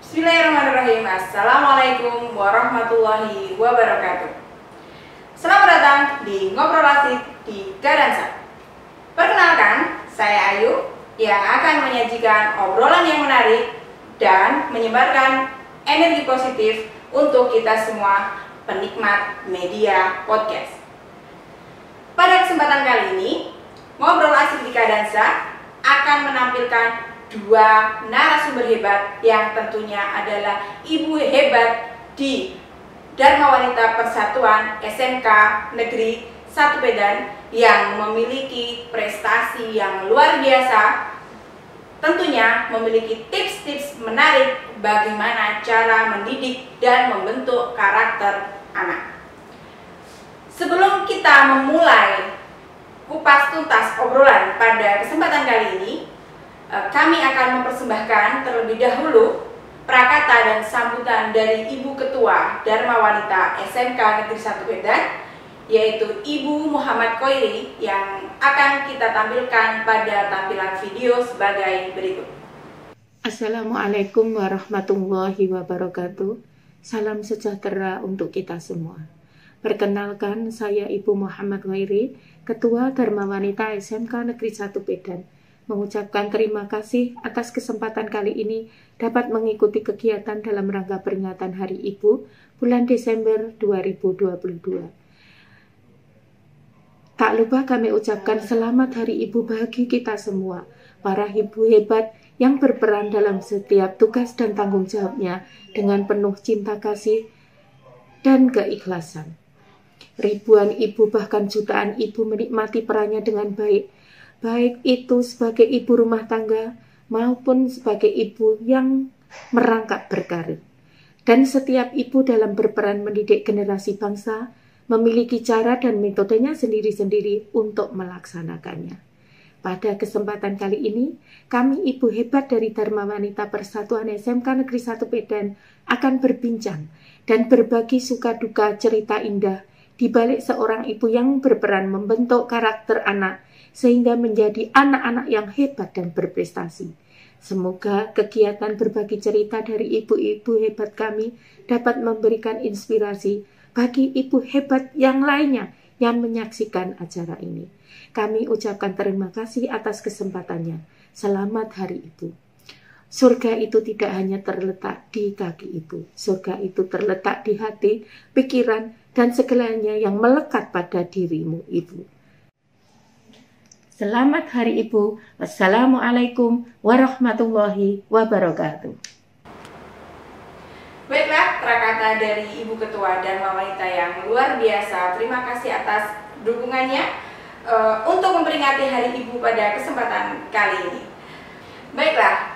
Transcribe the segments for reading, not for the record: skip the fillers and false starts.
Bismillahirrahmanirrahim. Assalamualaikum warahmatullahi wabarakatuh. Selamat datang di Ngobrol Asik di Gadansa. Perkenalkan, saya Ayu yang akan menyajikan obrolan yang menarik dan menyebarkan energi positif untuk kita semua penikmat media podcast. Pada kesempatan kali ini, Ngobrol Asik di Gadansa akan menampilkan dua narasumber hebat yang tentunya adalah ibu hebat di Dharma Wanita Persatuan SMK Negeri 1 Medan yang memiliki prestasi yang luar biasa, tentunya memiliki tips-tips menarik bagaimana cara mendidik dan membentuk karakter anak. Sebelum kita memulai kupas tuntas obrolan pada kesempatan kali ini, kami akan mempersembahkan terlebih dahulu prakata dan sambutan dari Ibu Ketua Dharma Wanita SMK Negeri 1 Medan, yaitu Ibu Muhammad Khoiri, yang akan kita tampilkan pada tampilan video sebagai berikut. Assalamualaikum warahmatullahi wabarakatuh. Salam sejahtera untuk kita semua. Perkenalkan, saya Ibu Muhammad Khoiri, Ketua Dharma Wanita SMK Negeri 1 Medan, mengucapkan terima kasih atas kesempatan kali ini dapat mengikuti kegiatan dalam rangka peringatan Hari Ibu bulan Desember 2022. Tak lupa kami ucapkan selamat Hari Ibu bagi kita semua, para ibu hebat yang berperan dalam setiap tugas dan tanggung jawabnya dengan penuh cinta kasih dan keikhlasan. Ribuan ibu bahkan jutaan ibu menikmati perannya dengan baik itu sebagai ibu rumah tangga maupun sebagai ibu yang merangkap berkarir. Dan setiap ibu dalam berperan mendidik generasi bangsa memiliki cara dan metodenya sendiri-sendiri untuk melaksanakannya. Pada kesempatan kali ini, kami ibu hebat dari Dharma Wanita Persatuan SMK Negeri 1 Medan akan berbincang dan berbagi suka duka cerita indah di balik seorang ibu yang berperan membentuk karakter anak sehingga menjadi anak-anak yang hebat dan berprestasi. Semoga kegiatan berbagi cerita dari ibu-ibu hebat kami dapat memberikan inspirasi bagi ibu hebat yang lainnya yang menyaksikan acara ini. Kami ucapkan terima kasih atas kesempatannya. Selamat Hari Ibu. Surga itu tidak hanya terletak di kaki ibu. Surga itu terletak di hati, pikiran, dan segalanya yang melekat pada dirimu, Ibu. Selamat Hari Ibu. Wassalamualaikum warahmatullahi wabarakatuh. Baiklah, prakata dari Ibu Ketua Dharma Wanita yang luar biasa. Terima kasih atas dukungannya untuk memperingati Hari Ibu pada kesempatan kali ini. Baiklah,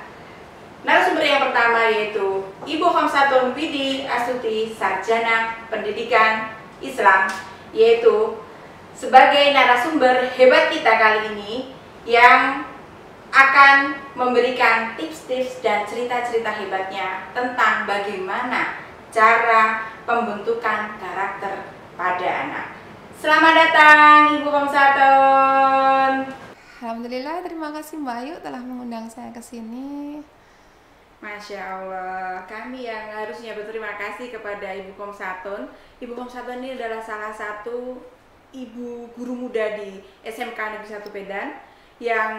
narasumber yang pertama yaitu Ibu Khamsatun Widi Astuti, Sarjana Pendidikan Islam, yaitu sebagai narasumber hebat kita kali ini yang akan memberikan tips-tips dan cerita-cerita hebatnya tentang bagaimana cara pembentukan karakter pada anak. Selamat datang Ibu Khamsatun. Alhamdulillah, terima kasih Mbak Ayu telah mengundang saya ke sini. Masya Allah, kami yang harusnya berterima kasih kepada Ibu Khamsatun. Ibu Khamsatun ini adalah salah satu ibu guru muda di SMK Negeri 1 Medan yang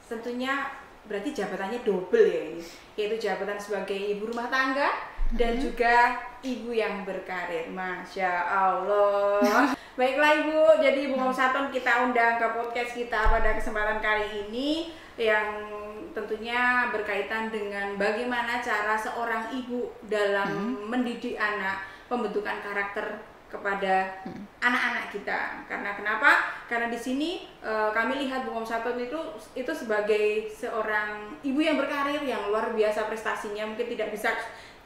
tentunya berarti jabatannya double ya ini, yaitu jabatan sebagai ibu rumah tangga dan juga ibu yang berkarir. Masya Allah. Baiklah Ibu, jadi Ibu Khamsatun kita undang ke podcast kita pada kesempatan kali ini yang tentunya berkaitan dengan bagaimana cara seorang ibu dalam mendidik anak, pembentukan karakter kepada anak-anak kita. Karena kenapa? Karena di sini kami lihat Bu Khamsatun itu sebagai seorang ibu yang berkarir yang luar biasa prestasinya. Mungkin tidak bisa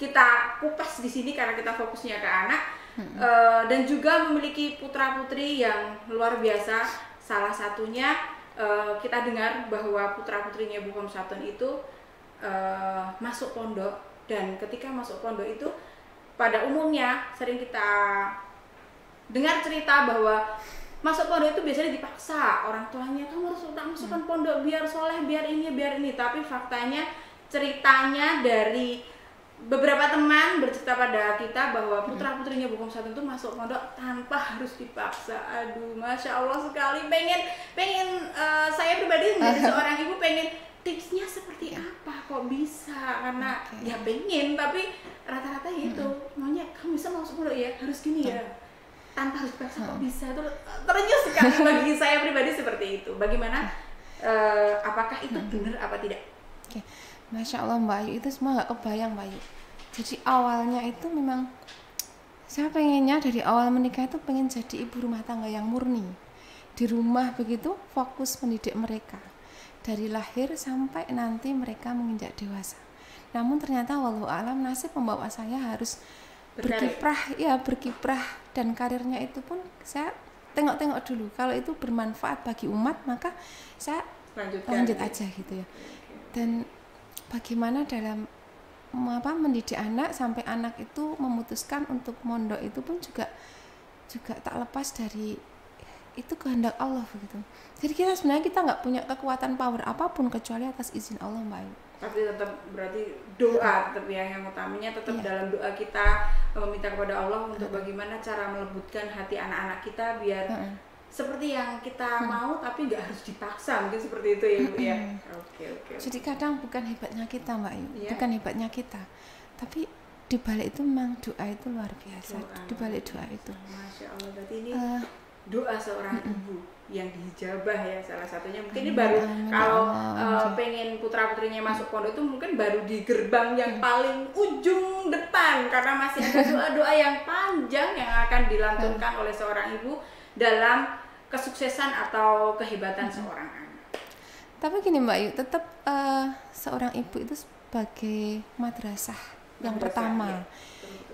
kita kupas di sini karena kita fokusnya ke anak. Dan juga memiliki putra-putri yang luar biasa. Salah satunya kita dengar bahwa putra-putrinya Bu Khamsatun itu masuk pondok, dan ketika masuk pondok itu pada umumnya sering kita dengar cerita bahwa masuk pondok itu biasanya dipaksa orang tuanya, kamu harus masukkan pondok biar soleh, biar ini. Tapi faktanya ceritanya dari beberapa teman bercerita pada kita bahwa putra-putrinya Bu Komsatun itu masuk pondok tanpa harus dipaksa. Aduh, Masya Allah sekali. Pengen saya pribadi menjadi seorang ibu pengen tipsnya seperti apa kok bisa, karena ya pengen, tapi rata-rata itu maunya kamu bisa masuk pondok ya harus gini ya, tanpa harus dipaksa kok bisa. Itu ternyuh sekali bagi saya pribadi seperti itu. Bagaimana, apakah itu benar apa tidak? Oke. Masya Allah Mbak Ayu, itu semua nggak kebayang Mbak Ayu. Jadi awalnya itu memang saya pengennya dari awal menikah itu pengen jadi ibu rumah tangga yang murni. Di rumah begitu fokus mendidik mereka dari lahir sampai nanti mereka menginjak dewasa. Namun ternyata wallahu alam nasib membawa saya harus berkiprah dan karirnya itu pun saya tengok-tengok dulu. Kalau itu bermanfaat bagi umat maka saya lanjut aja gitu ya. Dan bagaimana dalam mendidik anak sampai anak itu memutuskan untuk mondok itu pun juga tak lepas dari itu kehendak Allah begitu. Jadi kita nggak punya kekuatan power apapun kecuali atas izin Allah Mbak Ayu. Tapi tetap berarti doa tetap yang utamanya tetap dalam doa kita meminta kepada Allah untuk bagaimana cara melembutkan hati anak-anak kita biar seperti yang kita mau, tapi nggak harus dipaksa, mungkin seperti itu ya Bu ya. Oke. Jadi kadang bukan hebatnya kita Mbak Ayu, bukan hebatnya kita, tapi di balik itu memang doa itu luar biasa. Di balik doa itu. Masya Allah, berarti ini doa seorang ibu yang dijabah ya salah satunya. Mungkin ini baru kalau pengen putra putrinya masuk pondok itu mungkin baru di gerbang yang paling ujung depan, karena masih ada doa-doa yang panjang yang akan dilantunkan oleh seorang ibu dalam kesuksesan atau kehebatan seorang anak. Tapi gini Mbak Ayu, tetap seorang ibu itu sebagai madrasah yang pertama,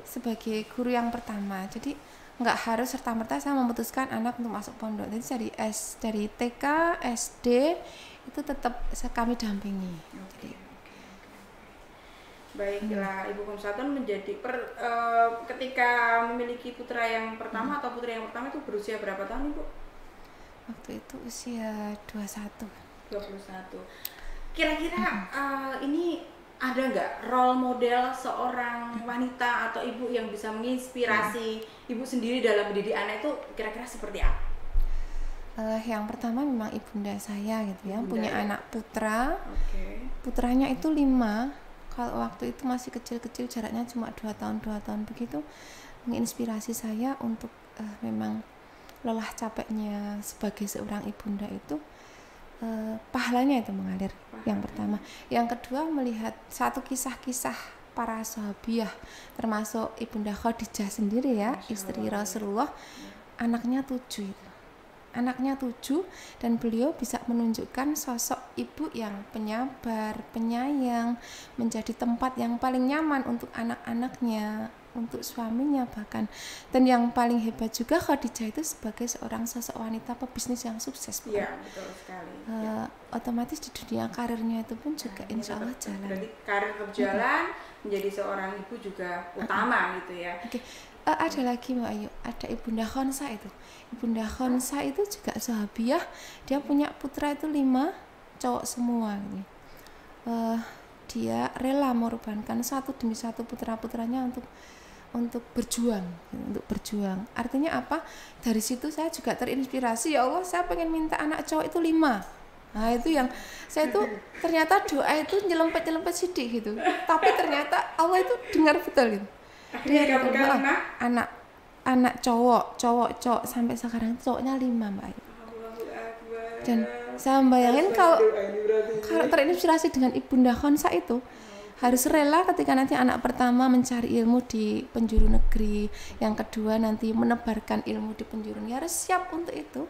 sebagai guru yang pertama. Jadi nggak harus serta-merta saya memutuskan anak untuk masuk pondok. Jadi dari TK, SD itu tetap kami dampingi. Baiklah, Ibu Komsatun menjadi ketika memiliki putra yang pertama atau putri yang pertama itu berusia berapa tahun Ibu? Waktu itu usia 21. Kira-kira ini ada nggak role model seorang wanita atau ibu yang bisa menginspirasi ibu sendiri dalam mendidik anak itu kira-kira seperti apa? Yang pertama memang ibunda saya gitu ya, punya anak putra. Putranya itu 5. Kalau waktu itu masih kecil-kecil, jaraknya cuma 2 tahun begitu, menginspirasi saya untuk memang lelah capeknya sebagai seorang ibunda itu pahalanya itu mengalir. Yang pertama. Yang kedua, melihat satu kisah-kisah para sahabiah termasuk Ibunda Khadijah sendiri ya, istri Rasulullah, anaknya 7 itu. Anaknya 7 dan beliau bisa menunjukkan sosok ibu yang penyabar, penyayang, menjadi tempat yang paling nyaman untuk anak-anaknya, untuk suaminya bahkan. Dan yang paling hebat juga Khadijah itu sebagai seorang sosok wanita pebisnis yang sukses. Iya, betul sekali. Otomatis di dunia karirnya itu pun juga insya Allah jalan. Berarti karir berjalan, menjadi seorang ibu juga utama gitu ya. Ada lagi Mbak Ayu, ada Ibunda Khonsa itu. Ibunda Khonsa itu juga sahabiah, dia punya putra itu 5, cowok semua gitu. Dia rela mengorbankan satu demi satu putra-putranya untuk berjuang. Artinya apa? Dari situ saya juga terinspirasi, ya Allah, saya pengen minta anak cowok itu 5. Nah itu yang saya tuh ternyata doa itu nyelempet sidik gitu, tapi ternyata Allah itu dengar betul gitu. Anak cowok sampai sekarang cowoknya 5 Mbak Ayu. Dan saya bayangin kalau terinspirasi dengan Ibunda Khonsa itu harus rela ketika nanti anak pertama mencari ilmu di penjuru negeri, yang kedua nanti menebarkan ilmu di penjuru, ya harus siap untuk itu,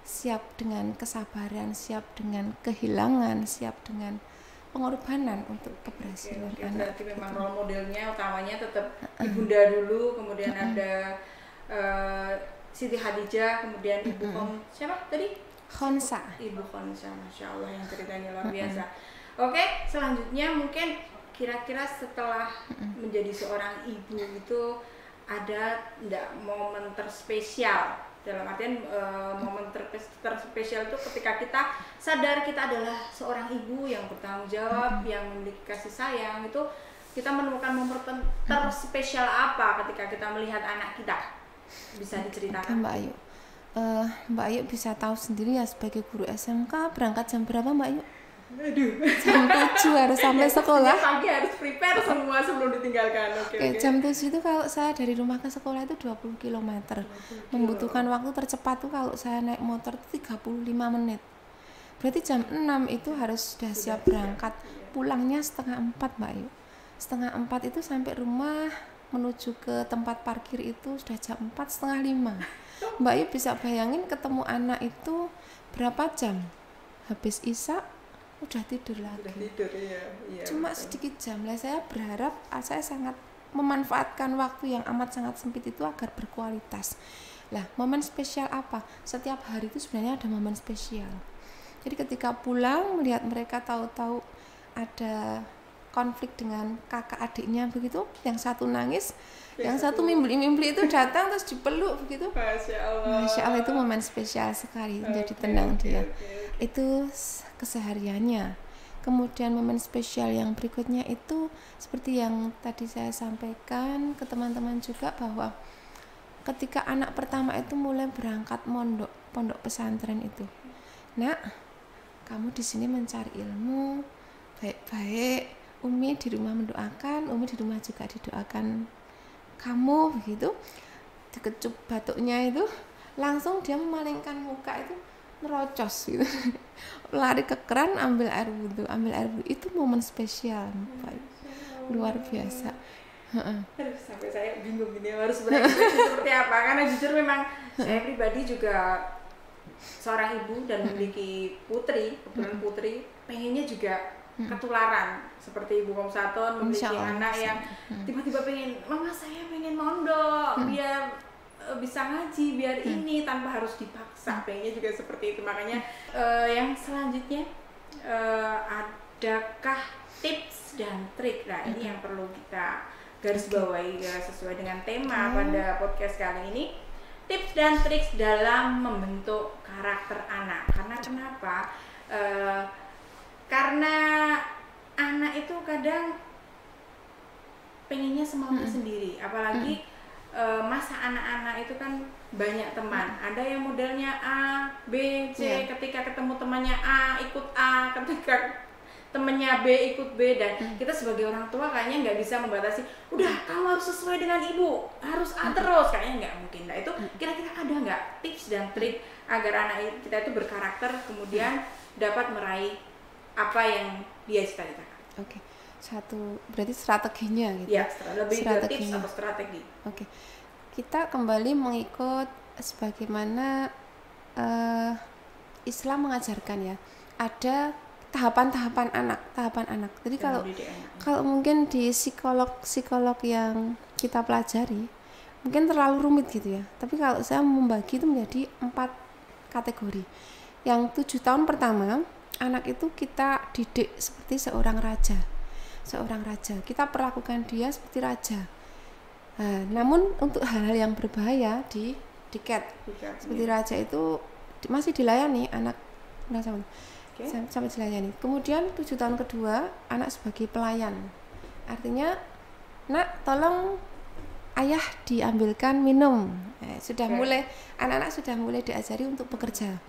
siap dengan kesabaran, siap dengan kehilangan, siap dengan pengorbanan untuk keberhasilan anak. Berarti memang role modelnya utamanya tetap ibunda dulu, kemudian ada Siti Khadijah, kemudian Ibu siapa tadi? Khonsa. Ibu Khonsa, Masya Allah yang ceritanya luar biasa. Oke, selanjutnya mungkin kira-kira setelah menjadi seorang ibu itu ada enggak momen terspesial? Dalam artian momen terspesial itu ketika kita sadar kita adalah seorang ibu yang bertanggung jawab, yang memiliki kasih sayang, itu kita menemukan momen terspesial apa ketika kita melihat anak kita? Bisa diceritakan? Mbak Ayu, Mbak Ayu bisa tahu sendiri ya sebagai guru SMK berangkat jam berapa Mbak Ayu? Aduh. Jam 7 harus sampai sekolah. Pagi harus prepare semua sebelum ditinggalkan. Oke. Jam 7 itu kalau saya dari rumah ke sekolah itu 20 km. Membutuhkan waktu tercepat tuh kalau saya naik motor itu 35 menit. Berarti jam 6 itu harus sudah siap berangkat. Pulangnya 3:30 Mbak Ayu. 3:30 itu sampai rumah menuju ke tempat parkir itu sudah jam 4, 4:30. Mbak Ayu bisa bayangin ketemu anak itu berapa jam? Habis isya udah tidur lagi. Iya, Cuma sedikit jam lah. Saya berharap saya sangat memanfaatkan waktu yang amat sangat sempit itu agar berkualitas. Lah, momen spesial apa? Setiap hari itu sebenarnya ada momen spesial. Jadi ketika pulang melihat mereka tahu-tahu ada konflik dengan kakak adiknya begitu, yang satu nangis, yang satu mimbli-mimbli itu datang terus dipeluk begitu. Masya Allah itu momen spesial sekali menjadi tenang dia. Itu kesehariannya. Kemudian momen spesial yang berikutnya itu seperti yang tadi saya sampaikan ke teman-teman juga bahwa ketika anak pertama itu mulai berangkat pondok pesantren itu, nak, kamu di sini mencari ilmu baik-baik. Umi di rumah mendoakan, Umi di rumah juga didoakan kamu begitu. Dikecup batuknya itu langsung dia memalingkan muka itu nerocos gitu. Lari ke keran ambil air wudhu itu momen spesial Pak. Luar biasa. Aduh, sampai saya bingung ini harus berekspresi seperti apa, karena jujur memang saya pribadi juga seorang ibu dan memiliki kebetulan putri, pengennya juga ketularan seperti Ibu Komsaton memiliki anak yang tiba-tiba pengen, mama saya pengen mondok biar bisa ngaji, biar ini tanpa harus dipaksa, pengennya juga seperti itu. Makanya yang selanjutnya adakah tips dan trik? Nah ini yang perlu kita garis bawahi sesuai dengan tema pada podcast kali ini, tips dan trik dalam membentuk karakter anak. Karena kenapa? Karena anak itu kadang pengennya semampu sendiri, apalagi masa anak-anak itu kan banyak teman. Ada yang modelnya A, B, C, ketika ketemu temannya A ikut A, ketika temennya B ikut B, dan kita sebagai orang tua kayaknya nggak bisa membatasi, udah kamu harus sesuai dengan ibu, harus A terus, kayaknya nggak mungkin. Nah itu kira-kira ada nggak tips dan trik agar anak kita itu berkarakter kemudian dapat meraih apa yang dia cita-citakan? Oke. Satu berarti strateginya gitu. Ya, lebih ke tips atau strategi. Oke. Kita kembali mengikut sebagaimana Islam mengajarkan ya. Ada tahapan anak. Jadi kalau mungkin di psikolog yang kita pelajari mungkin terlalu rumit gitu ya. Tapi kalau saya membagi itu menjadi 4 kategori. Yang 7 tahun pertama, anak itu kita didik seperti seorang raja. Kita perlakukan dia seperti raja. Nah, namun untuk hal-hal yang berbahaya di cat seperti raja itu masih dilayani anak sampai dilayani. Kemudian 7 tahun kedua anak sebagai pelayan. Artinya, nak tolong ayah diambilkan minum. Mulai anak-anak sudah mulai diajari untuk bekerja.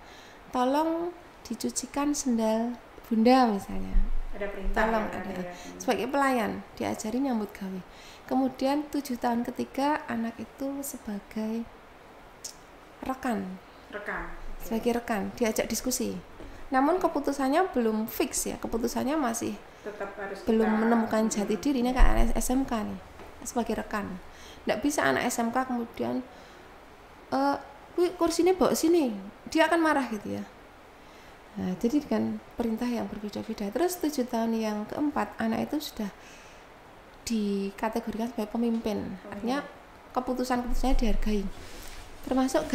Tolong dicucikan sendal bunda misalnya. Ada perintah. Tolong ada. Sebagai pelayan diajari nyambut gawe. Kemudian 7 tahun ketiga anak itu sebagai rekan. Sebagai rekan diajak diskusi. Namun keputusannya belum fix ya. Keputusannya masih tetap harus belum menemukan jati diri. Ini kan anak SMK nih. Sebagai rekan. Nggak bisa anak SMK kemudian kursinya bawa sini. Dia akan marah gitu ya. Nah, jadi dengan perintah yang berbeda-beda. Terus 7 tahun yang keempat anak itu sudah dikategorikan sebagai pemimpin. Artinya keputusan-keputusannya dihargai. Termasuk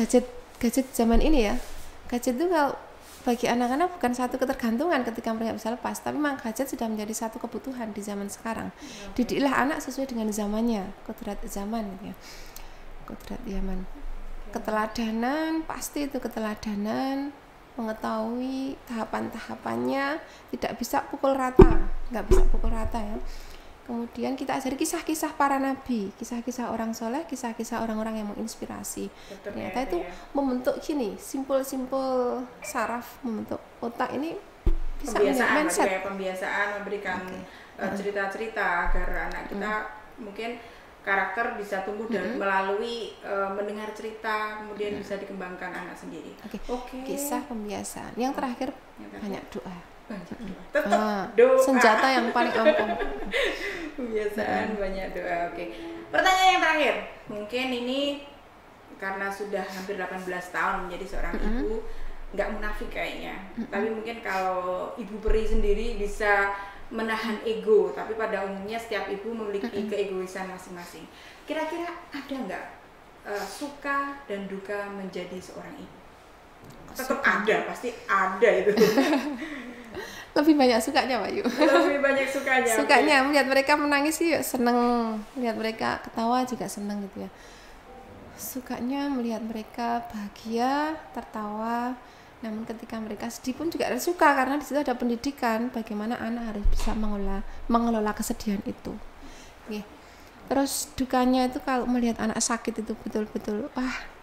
gadget zaman ini ya. Gadget itu kalau bagi anak-anak bukan satu ketergantungan ketika mereka bisa lepas, tapi memang gadget sudah menjadi satu kebutuhan di zaman sekarang. Didiklah anak sesuai dengan zamannya, kodrat zaman gitu ya. Kodrat zaman. Keteladanan, pasti itu keteladanan, mengetahui tahapan-tahapannya, tidak bisa pukul rata, nggak bisa pukul rata ya. Kemudian kita ajari kisah-kisah para nabi, kisah-kisah orang soleh, kisah-kisah orang-orang yang menginspirasi. Betul, Ternyata ya, itu ya. membentuk gini, simpul-simpul saraf, membentuk otak ini bisa punya Pembiasaan, mindset. kayak pembiasaan memberikan cerita-cerita agar anak kita mungkin karakter bisa tumbuh dan melalui mendengar cerita, kemudian bisa dikembangkan anak sendiri. Oke. Kisah pembiasaan. Yang terakhir banyak doa. Tetap doa. Senjata yang paling ampuh. Pembiasaan banyak doa. Oke. Pertanyaan yang terakhir. Mungkin ini karena sudah hampir 18 tahun menjadi seorang ibu, nggak munafik kayaknya. Tapi mungkin kalau Ibu Peri sendiri bisa menahan ego, tapi pada umumnya setiap ibu memiliki keegoisan masing-masing. Kira-kira ada nggak suka dan duka menjadi seorang ibu? Tetap ada, pasti ada itu. Lebih banyak sukanya, Pak Yu. Lebih banyak sukanya. Sukanya melihat mereka menangis sih seneng, melihat mereka ketawa juga seneng gitu ya. Sukanya melihat mereka bahagia, tertawa. Namun ketika mereka sedih pun juga ada suka, karena di situ ada pendidikan bagaimana anak harus bisa mengelola kesedihan itu. Oke. Terus dukanya itu kalau melihat anak sakit itu betul-betul apa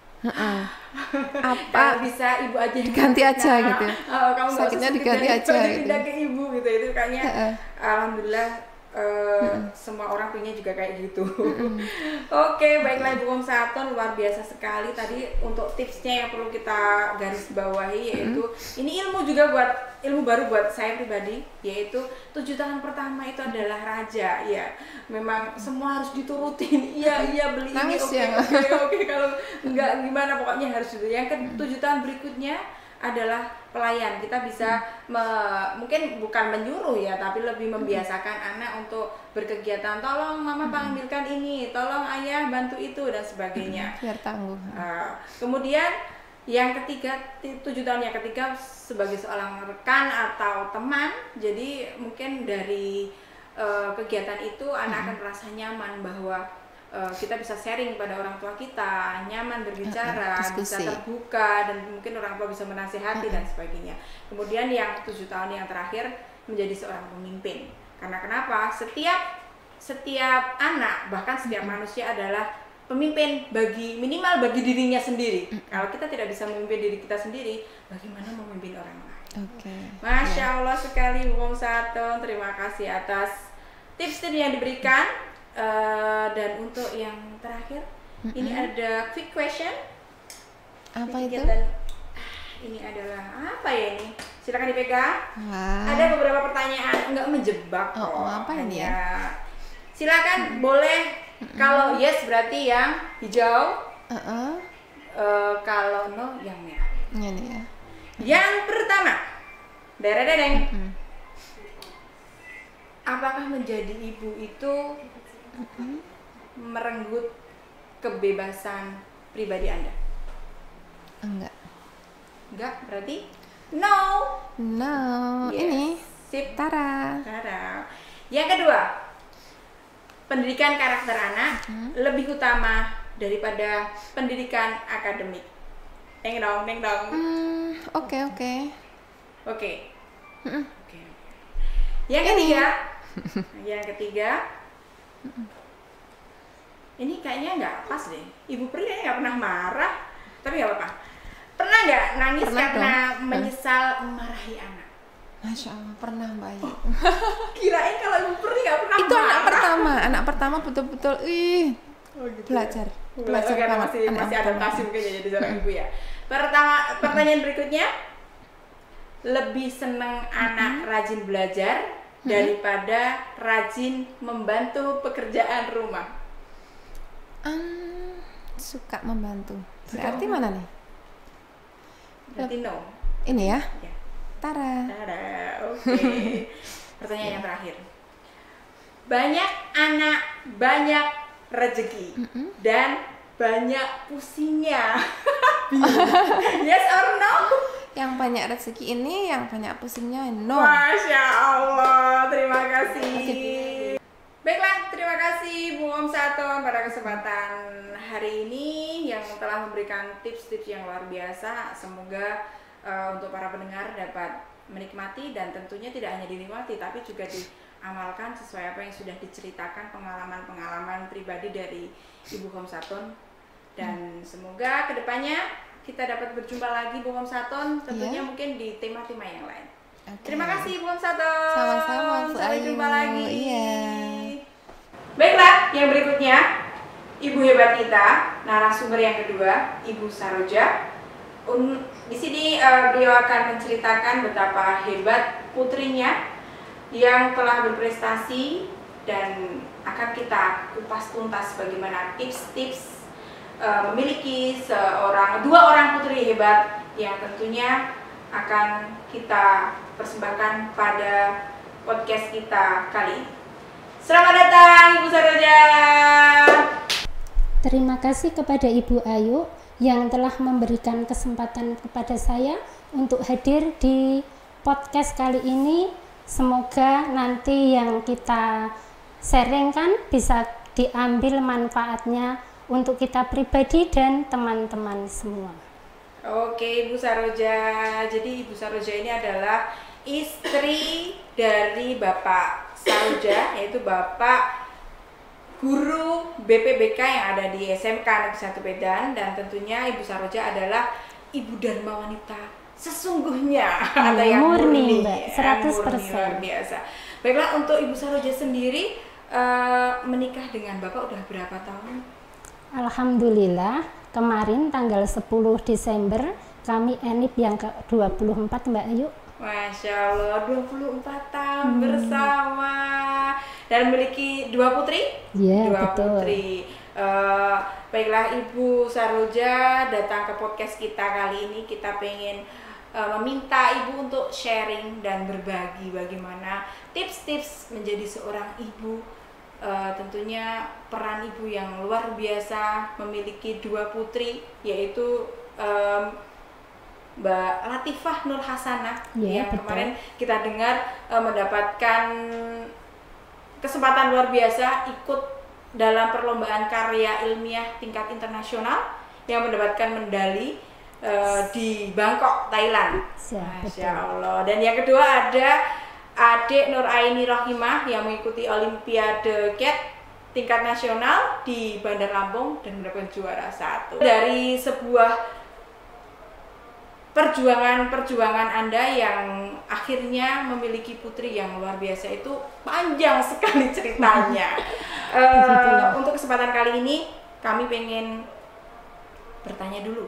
bisa ibu aja diganti aja gitu ya. Kamu sakitnya diganti aja gitu. Pindah ke ibu gitu, itu kayaknya alhamdulillah semua orang punya juga kayak gitu. Oke, baiklah Ibu Om Saton, luar biasa sekali tadi untuk tipsnya yang perlu kita garis bawahi, yaitu ini ilmu juga ilmu baru buat saya pribadi, yaitu 7 tahun pertama itu adalah raja. Ya, memang semua harus diturutin. Iya beli ini, oke, kalau enggak gimana, pokoknya harus dulu. Yang ke 7 tahun berikutnya adalah pelayan. Kita bisa mungkin bukan menyuruh ya, tapi lebih membiasakan anak untuk berkegiatan. Tolong mama panggilkan ini, tolong ayah bantu itu, dan sebagainya. Biar tangguh. Kemudian yang ketiga, 7 tahun yang ketiga sebagai seorang rekan atau teman. Jadi mungkin dari kegiatan itu anak akan merasa nyaman bahwa kita bisa sharing pada orang tua kita, nyaman berbicara, bisa terbuka, dan mungkin orang tua bisa menasihati dan sebagainya. Kemudian yang 7 tahun yang terakhir menjadi seorang pemimpin. Karena kenapa? Setiap anak, bahkan setiap manusia adalah pemimpin minimal bagi dirinya sendiri. Kalau kita tidak bisa memimpin diri kita sendiri, bagaimana memimpin orang lain? Masya Allah sekali Bu Om Saton, terima kasih atas tips-tips yang diberikan. Dan untuk yang terakhir, ini ada quick question. Apa itu? Ini adalah apa ya ini? Silakan dipegang. Ada beberapa pertanyaan, enggak menjebak kok. Apa ini ya? Silakan boleh. Kalau yes berarti yang hijau. Kalau no yang merah. Ini ya. Yang pertama, dereng. Apakah menjadi ibu itu merenggut kebebasan pribadi Anda? Enggak, berarti no. Yes. Ini sip. Tara. Yang kedua, pendidikan karakter anak lebih utama daripada pendidikan akademik. Deng dong. Oke. Yang ketiga, ini kayaknya nggak pas deh. Ibu Pri kayaknya nggak pernah marah, tapi nggak apa-apa. Pernah nggak nangis karena menyesal memarahi anak? Masya Allah, pernah Mbak Ayu. Kirain kalau Ibu Pri nggak pernah Itu marah. anak pertama betul-betul belajar masih adaptasi mungkin ya jadi seorang ibu ya. Pertanyaan berikutnya, lebih senang anak rajin belajar daripada rajin membantu pekerjaan rumah? Suka membantu. Berarti mana nih? Berarti no. Ini ya? Ya. Tara. Oke. Pertanyaan yang terakhir. Banyak anak, banyak rezeki, dan banyak pusingnya. Yes or no? Yang banyak rezeki ini, yang banyak pusingnya no. Masya Allah, terima kasih. Baiklah, terima kasih Bu Om Saton pada kesempatan hari ini yang telah memberikan tips-tips yang luar biasa. Semoga untuk para pendengar dapat menikmati, dan tentunya tidak hanya dinikmati tapi juga amalkan sesuai apa yang sudah diceritakan, pengalaman-pengalaman pribadi dari Ibu Homsatun. Dan semoga kedepannya kita dapat berjumpa lagi Bu Homsatun, tentunya mungkin di tema-tema yang lain. Terima kasih Bu Homsatun. Sama-sama Bu Sampai Ayu. jumpa lagi. Iya. Baiklah, yang berikutnya ibu hebat kita, narasumber yang kedua, Ibu Saroja. Di sini beliau akan menceritakan betapa hebat putrinya yang telah berprestasi, dan akan kita kupas tuntas bagaimana tips-tips memiliki dua orang putri hebat yang tentunya akan kita persembahkan pada podcast kita kali ini. Selamat datang Ibu Saroja. Terima kasih kepada Ibu Ayu yang telah memberikan kesempatan kepada saya untuk hadir di podcast kali ini. Semoga nanti yang kita sharingkan bisa diambil manfaatnya untuk kita pribadi dan teman-teman semua. Oke Ibu Saroja, jadi Ibu Saroja ini adalah istri dari Bapak Saroja, yaitu Bapak guru BPBK yang ada di SMK Negeri 1 Medan, dan tentunya Ibu Saroja adalah ibu dharma wanita sesungguhnya, atau yang murni, Mbak, 100%. Luar biasa. Baiklah, untuk Ibu Saroja sendiri menikah dengan Bapak udah berapa tahun? Alhamdulillah, kemarin tanggal 10 Desember kami enip yang ke-24 Mbak Ayu. Masya Allah, 24 tahun bersama dan memiliki 2 putri? Iya, 2 betul. putri. Baiklah Ibu Saroja datang ke podcast kita kali ini. Kita pengen meminta Ibu untuk sharing dan berbagi bagaimana tips-tips menjadi seorang ibu. Tentunya peran Ibu yang luar biasa, memiliki 2 putri, yaitu Mbak Latifah Nur Hasanah, yang betul. kemarin kita dengar mendapatkan kesempatan luar biasa ikut dalam perlombaan karya ilmiah tingkat internasional yang mendapatkan medali di Bangkok, Thailand. Masya Allah. Dan yang kedua ada adik Nur Aini Rohimah yang mengikuti Olimpiade CAT tingkat nasional di Bandar Lampung dan mendapatkan juara 1. Dari sebuah perjuangan Anda yang akhirnya memiliki putri yang luar biasa, itu panjang sekali ceritanya. Untuk kesempatan kali ini kami pengen bertanya dulu.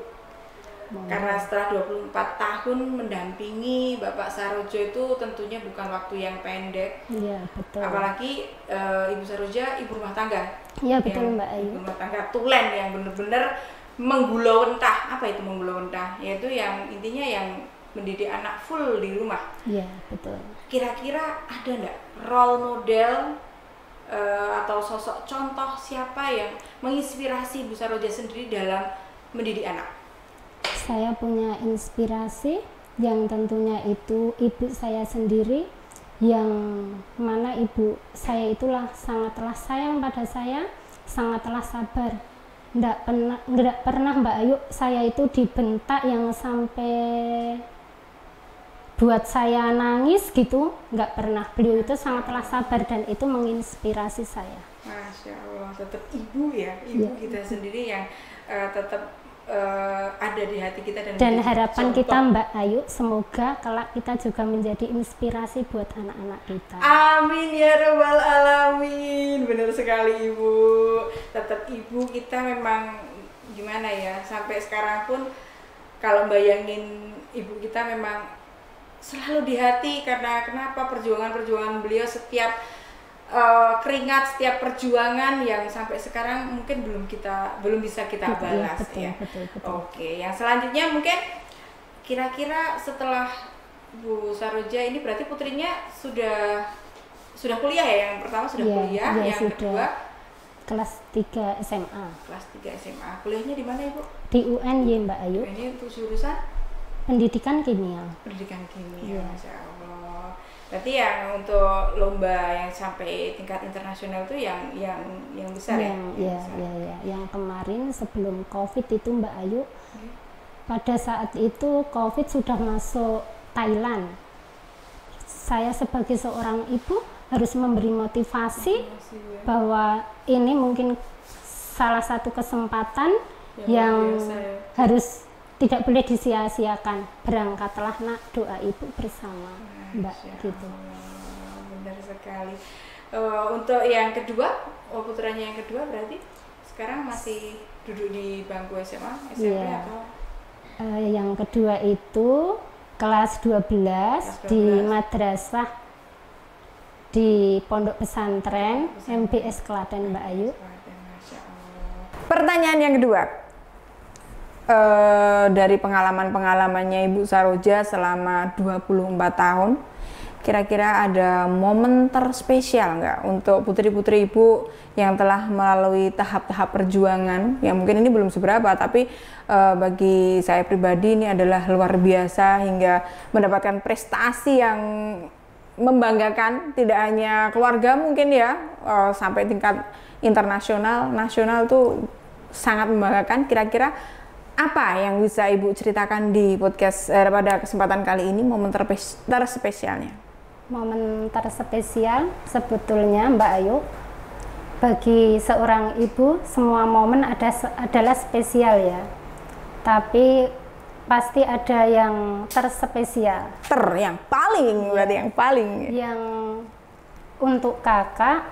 Karena setelah 24 tahun mendampingi Bapak Saroja itu tentunya bukan waktu yang pendek. Iya, betul. Apalagi Ibu Saroja ibu rumah tangga. Iya, betul Mbak Ayu. Ibu rumah tangga tulen yang bener-bener menggulau entah. Apa itu menggulau entah? Yaitu yang intinya yang mendidik anak full di rumah. Iya, betul. Kira-kira ada enggak role model atau sosok contoh siapa yang menginspirasi Ibu Saroja sendiri dalam mendidik anak? Saya punya inspirasi yang tentunya itu ibu saya sendiri, yang mana ibu saya itulah sangatlah sayang pada saya, sangatlah sabar. Nggak pernah Mbak Ayu saya itu dibentak yang sampai buat saya nangis gitu, nggak pernah. Beliau itu sangatlah sabar dan itu menginspirasi saya. Masya Allah, tetap ibu ya, ibu Ya. kita sendiri yang tetap ada di hati kita, Dan harapan contoh. kita Mbak Ayu, semoga kelak kita juga menjadi inspirasi buat anak-anak kita. Amin ya rabbal alamin. Benar sekali Ibu. Tetap ibu kita memang gimana ya, sampai sekarang pun kalau bayangin ibu kita memang selalu di hati. Karena kenapa? Perjuangan beliau, setiap keringat, setiap perjuangan yang sampai sekarang mungkin belum bisa kita balas. Betul. Oke, yang selanjutnya mungkin kira-kira setelah Bu Saroja ini berarti putrinya sudah kuliah ya? Yang pertama sudah kuliah, yang sudah. kedua Kelas 3 SMA. kelas 3 SMA. Kuliahnya di mana Ibu? Di UNY Mbak Ayu, Ini untuk jurusan pendidikan kimia. pendidikan kimia. Iya. Masya Allah. Berarti yang untuk lomba yang sampai tingkat internasional itu yang besar ya? Yang kemarin sebelum COVID itu Mbak Ayu, pada saat itu COVID sudah masuk Thailand. Saya sebagai seorang ibu harus memberi motivasi bahwa ini mungkin salah satu kesempatan yang harus tidak boleh disia-siakan. Berangkatlah nak, doa ibu bersama, Mbak, gitu. Benar sekali. Untuk yang kedua, putranya yang kedua berarti sekarang masih duduk di bangku SMA, SMP atau? Yang kedua itu kelas 12 di madrasah di Pondok Pesantren MBS Klaten, Mbak Ayu. Pertanyaan yang kedua, dari pengalaman-pengalamannya Ibu Saroja selama 24 tahun, kira-kira ada momen terspesial nggak untuk putri-putri Ibu yang telah melalui tahap-tahap perjuangan, yang mungkin ini belum seberapa, tapi bagi saya pribadi ini adalah luar biasa hingga mendapatkan prestasi yang membanggakan, tidak hanya keluarga mungkin ya, sampai tingkat internasional, nasional tuh sangat membanggakan. Kira-kira apa yang bisa Ibu ceritakan di podcast pada kesempatan kali ini, momen terspesialnya? Momen terspesial sebetulnya Mbak Ayu, bagi seorang ibu semua momen adalah spesial ya, tapi pasti ada yang terspesial. Yang paling, berarti yang paling. Yang untuk kakak,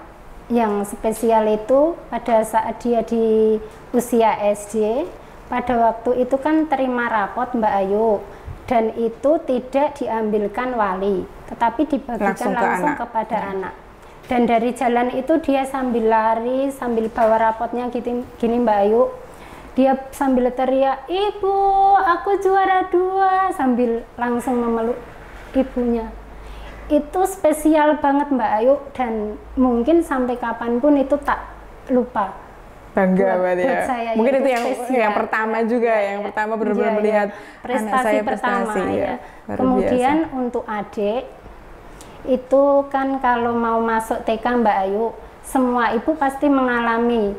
yang spesial itu pada saat dia di usia SD, pada waktu itu kan terima rapot Mbak Ayu, dan itu tidak diambilkan wali, tetapi dibagikan langsung kepada anak. Dan dari jalan itu dia sambil lari, sambil bawa rapotnya gini Mbak Ayu, dia sambil teriak, "Ibu, aku juara 2," sambil langsung memeluk ibunya. Itu spesial banget Mbak Ayu, dan mungkin sampai kapanpun itu tak lupa. Bangga banget ya. Saya, mungkin itu yang pertama juga, yang pertama benar-benar melihat prestasi anak saya pertama ya. Luar Kemudian biasa. untuk adik itu kan kalau mau masuk TK Mbak Ayu, semua ibu pasti mengalami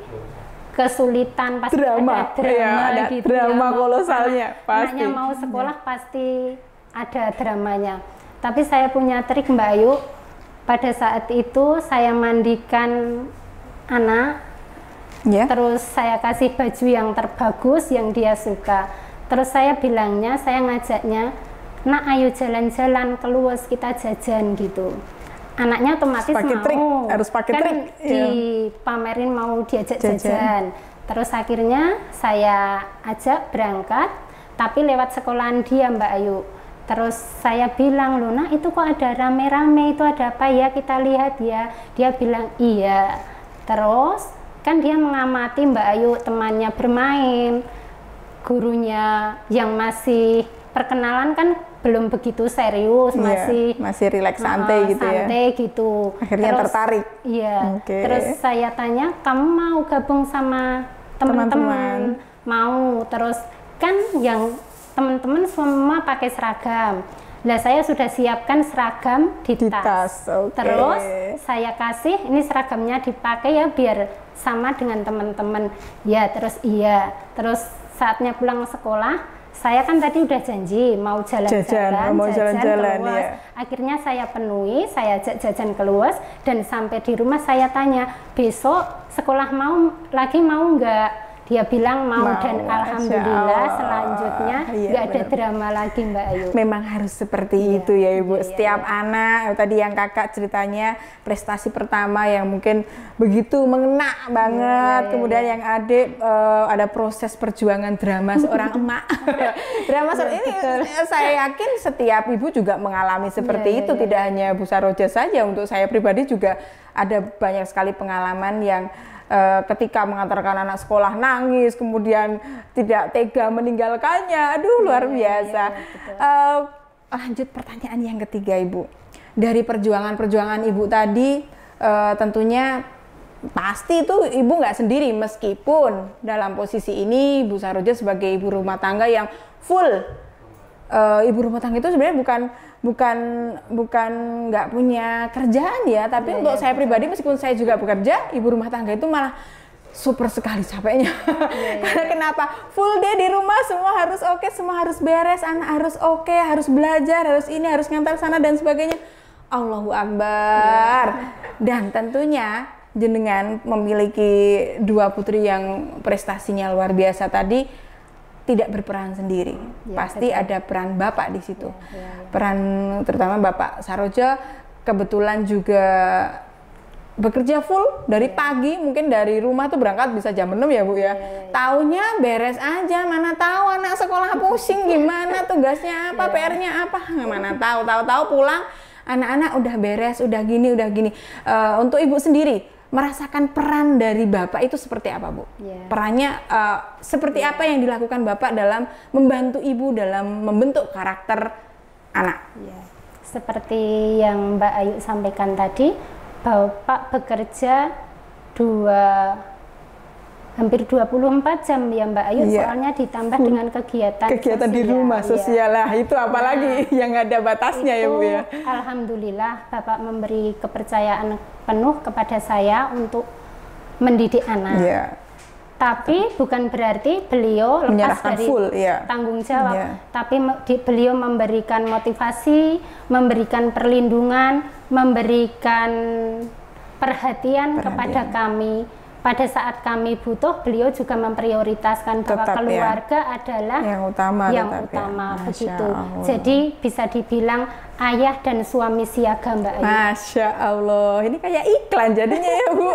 kesulitan, pasti drama, ada drama, ada gitu drama ya. kolosalnya pasti. Anaknya mau sekolah pasti ada dramanya. Tapi saya punya trik Mbak Ayu. Pada saat itu saya mandikan anak, terus saya kasih baju yang terbagus yang dia suka. Terus saya bilangnya, saya ngajaknya, "Nak, ayo jalan-jalan keluar, kita jajan," gitu. Anaknya otomatis mau, harus pakai kan trik, dipamerin mau diajak jajan. Terus akhirnya saya ajak berangkat, tapi lewat sekolahan dia Mbak Ayu. Terus saya bilang, "Loh nak, itu kok ada rame-rame, itu ada apa ya, kita lihat ya." Dia bilang, "Iya." Terus kan dia mengamati Mbak Ayu temannya bermain, gurunya yang masih perkenalan kan belum begitu serius, masih rileks santai gitu ya. Santai gitu. Akhirnya terus, tertarik. Iya. Terus saya tanya, "Kamu mau gabung sama teman-teman?" Mau. Terus kan yang teman-teman semua pakai seragam. Lah saya sudah siapkan seragam di tas. Terus saya kasih, "Ini seragamnya dipakai ya biar sama dengan teman-teman." Ya, terus iya. Terus saatnya pulang sekolah, saya kan tadi udah janji mau jalan-jalan keluar. Ya. Akhirnya saya penuhi, saya ajak jajan keluar, dan sampai di rumah saya tanya, "Besok sekolah mau nggak?" Dia bilang mau, dan alhamdulillah selanjutnya nggak ada drama lagi Mbak Ayu. Memang harus seperti itu ya Ibu. Setiap anak, tadi yang kakak ceritanya prestasi pertama yang mungkin begitu mengena banget. Kemudian yang adik ada proses perjuangan drama seorang emak. Drama ini saya yakin setiap ibu juga mengalami seperti itu. Tidak hanya Bu Saroja saja, untuk saya pribadi juga ada banyak sekali pengalaman yang ketika mengantarkan anak sekolah nangis, kemudian tidak tega meninggalkannya. Aduh, luar biasa. Lanjut pertanyaan yang ketiga Ibu. Dari perjuangan-perjuangan Ibu tadi, tentunya pasti itu Ibu nggak sendiri, meskipun dalam posisi ini Bu Saroja sebagai ibu rumah tangga yang full. Ibu rumah tangga itu sebenarnya bukan nggak punya kerjaan ya, tapi untuk saya pribadi, meskipun saya juga bekerja, ibu rumah tangga itu malah super sekali capeknya. Karena kenapa? Full day di rumah, semua harus oke, semua harus beres, anak harus oke, harus belajar, harus ini, harus ngantar sana dan sebagainya. Allahu Akbar. Dan tentunya jenengan memiliki dua putri yang prestasinya luar biasa tadi, tidak berperan sendiri. Pasti betul. Ada peran Bapak di situ. Peran terutama Bapak Saroja kebetulan juga bekerja full dari pagi, mungkin dari rumah tuh berangkat bisa jam 6 ya Bu ya. Taunya beres aja, mana tahu anak sekolah pusing gimana tugasnya apa, PR-nya apa, mana tahu pulang anak-anak udah beres, udah gini. Untuk Ibu sendiri merasakan peran dari Bapak itu seperti apa Bu? Perannya seperti apa yang dilakukan Bapak dalam membantu Ibu dalam membentuk karakter anak? Seperti yang Mbak Ayu sampaikan tadi, Bapak bekerja hampir 24 jam ya Mbak Ayu, soalnya ditambah dengan kegiatan sosial. Di rumah sosial lah, itu apalagi yang ada batasnya ya Bu ya. Alhamdulillah Bapak memberi kepercayaan penuh kepada saya untuk mendidik anak. Tapi bukan berarti beliau lepas dari full, tanggung jawab, tapi beliau memberikan motivasi, memberikan perlindungan, memberikan perhatian kepada kami. Pada saat kami butuh, beliau juga memprioritaskan bahwa keluarga adalah yang utama begitu. Jadi bisa dibilang ayah dan suami siaga Mbak Ayu. Masya Allah, ini kayak iklan jadinya ya Bu.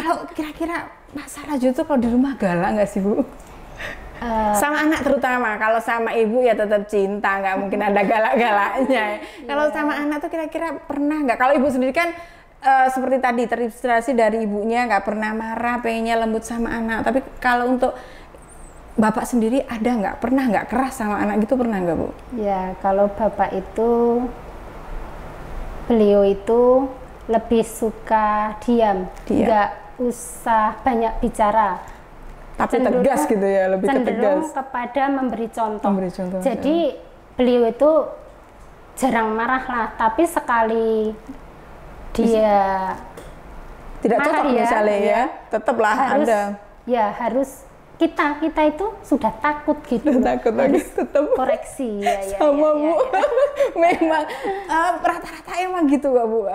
Kalau kira-kira Pak Saroja itu kalau di rumah galak nggak sih Bu? Sama anak terutama, kalau sama ibu ya tetap cinta, nggak mungkin ada galak-galaknya. Kalau sama anak tuh kira-kira pernah nggak? Kalau Ibu sendiri kan seperti tadi terinspirasi dari ibunya, nggak pernah marah, pengennya lembut sama anak. Tapi kalau untuk Bapak sendiri ada nggak? Pernah nggak keras sama anak gitu, pernah nggak Bu? Ya, kalau Bapak itu, beliau itu lebih suka diam. Nggak usah banyak bicara, tapi tegas gitu ya, lebih cenderung kepada memberi contoh. Jadi beliau itu jarang marah lah, tapi sekali dia tidak cocok misalnya tetaplah harus kita itu sudah takut gitu. Takut lagi tetap koreksi sama Bu. Memang rata-rata emang gitu Bu.